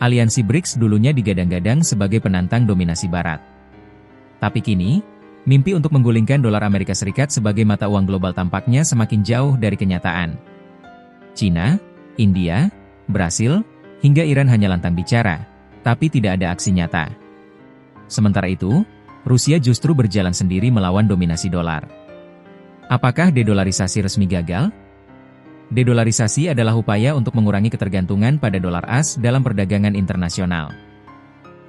Aliansi BRICS dulunya digadang-gadang sebagai penantang dominasi Barat. Tapi kini, mimpi untuk menggulingkan dolar Amerika Serikat sebagai mata uang global tampaknya semakin jauh dari kenyataan. Cina, India, Brasil, hingga Iran hanya lantang bicara, tapi tidak ada aksi nyata. Sementara itu, Rusia justru berjalan sendiri melawan dominasi dolar. Apakah dedolarisasi resmi gagal? Dedolarisasi adalah upaya untuk mengurangi ketergantungan pada dolar AS dalam perdagangan internasional.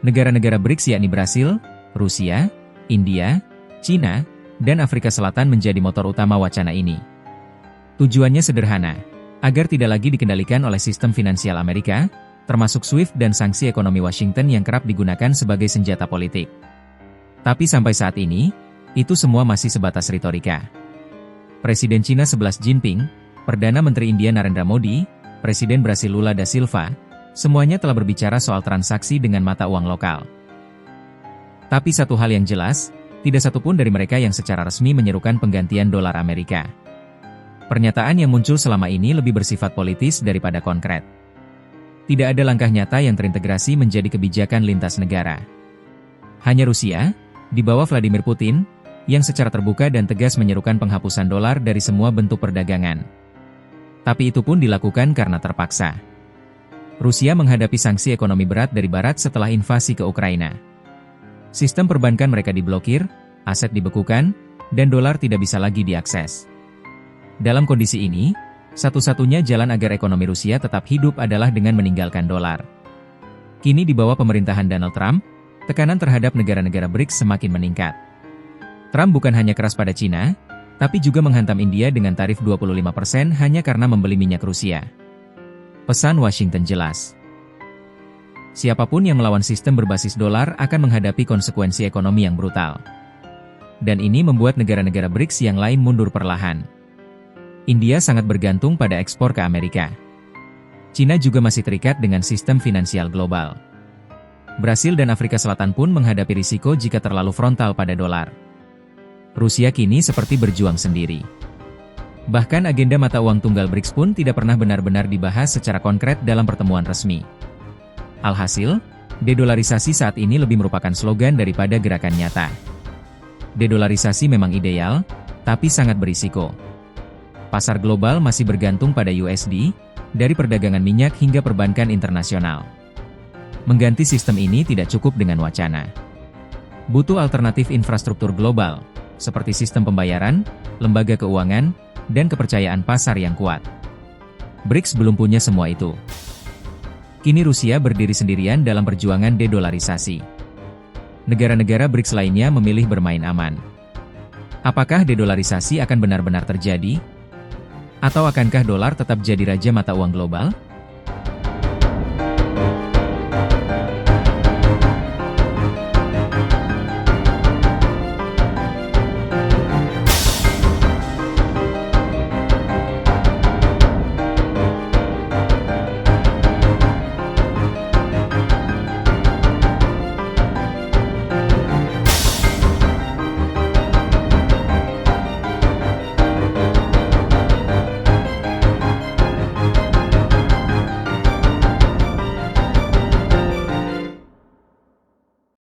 Negara-negara BRICS yakni Brasil, Rusia, India, Cina, dan Afrika Selatan menjadi motor utama wacana ini. Tujuannya sederhana, agar tidak lagi dikendalikan oleh sistem finansial Amerika, termasuk SWIFT dan sanksi ekonomi Washington yang kerap digunakan sebagai senjata politik. Tapi sampai saat ini, itu semua masih sebatas retorika. Presiden Cina 11 Jinping, Perdana Menteri India Narendra Modi, Presiden Brasil Lula da Silva, semuanya telah berbicara soal transaksi dengan mata uang lokal. Tapi satu hal yang jelas, tidak satupun dari mereka yang secara resmi menyerukan penggantian dolar Amerika. Pernyataan yang muncul selama ini lebih bersifat politis daripada konkret. Tidak ada langkah nyata yang terintegrasi menjadi kebijakan lintas negara. Hanya Rusia, di bawah Vladimir Putin, yang secara terbuka dan tegas menyerukan penghapusan dolar dari semua bentuk perdagangan. Tapi itu pun dilakukan karena terpaksa. Rusia menghadapi sanksi ekonomi berat dari Barat setelah invasi ke Ukraina. Sistem perbankan mereka diblokir, aset dibekukan, dan dolar tidak bisa lagi diakses. Dalam kondisi ini, satu-satunya jalan agar ekonomi Rusia tetap hidup adalah dengan meninggalkan dolar. Kini di bawah pemerintahan Donald Trump, tekanan terhadap negara-negara BRICS semakin meningkat. Trump bukan hanya keras pada Cina, tapi juga menghantam India dengan tarif 25% hanya karena membeli minyak Rusia. Pesan Washington jelas. Siapapun yang melawan sistem berbasis dolar akan menghadapi konsekuensi ekonomi yang brutal. Dan ini membuat negara-negara BRICS yang lain mundur perlahan. India sangat bergantung pada ekspor ke Amerika. Cina juga masih terikat dengan sistem finansial global. Brasil dan Afrika Selatan pun menghadapi risiko jika terlalu frontal pada dolar. Rusia kini seperti berjuang sendiri. Bahkan agenda mata uang tunggal BRICS pun tidak pernah benar-benar dibahas secara konkret dalam pertemuan resmi. Alhasil, dedolarisasi saat ini lebih merupakan slogan daripada gerakan nyata. Dedolarisasi memang ideal, tapi sangat berisiko. Pasar global masih bergantung pada USD, dari perdagangan minyak hingga perbankan internasional. Mengganti sistem ini tidak cukup dengan wacana. Butuh alternatif infrastruktur global, seperti sistem pembayaran, lembaga keuangan, dan kepercayaan pasar yang kuat. BRICS belum punya semua itu. Kini Rusia berdiri sendirian dalam perjuangan dedolarisasi. Negara-negara BRICS lainnya memilih bermain aman. Apakah dedolarisasi akan benar-benar terjadi? Atau akankah dolar tetap jadi raja mata uang global?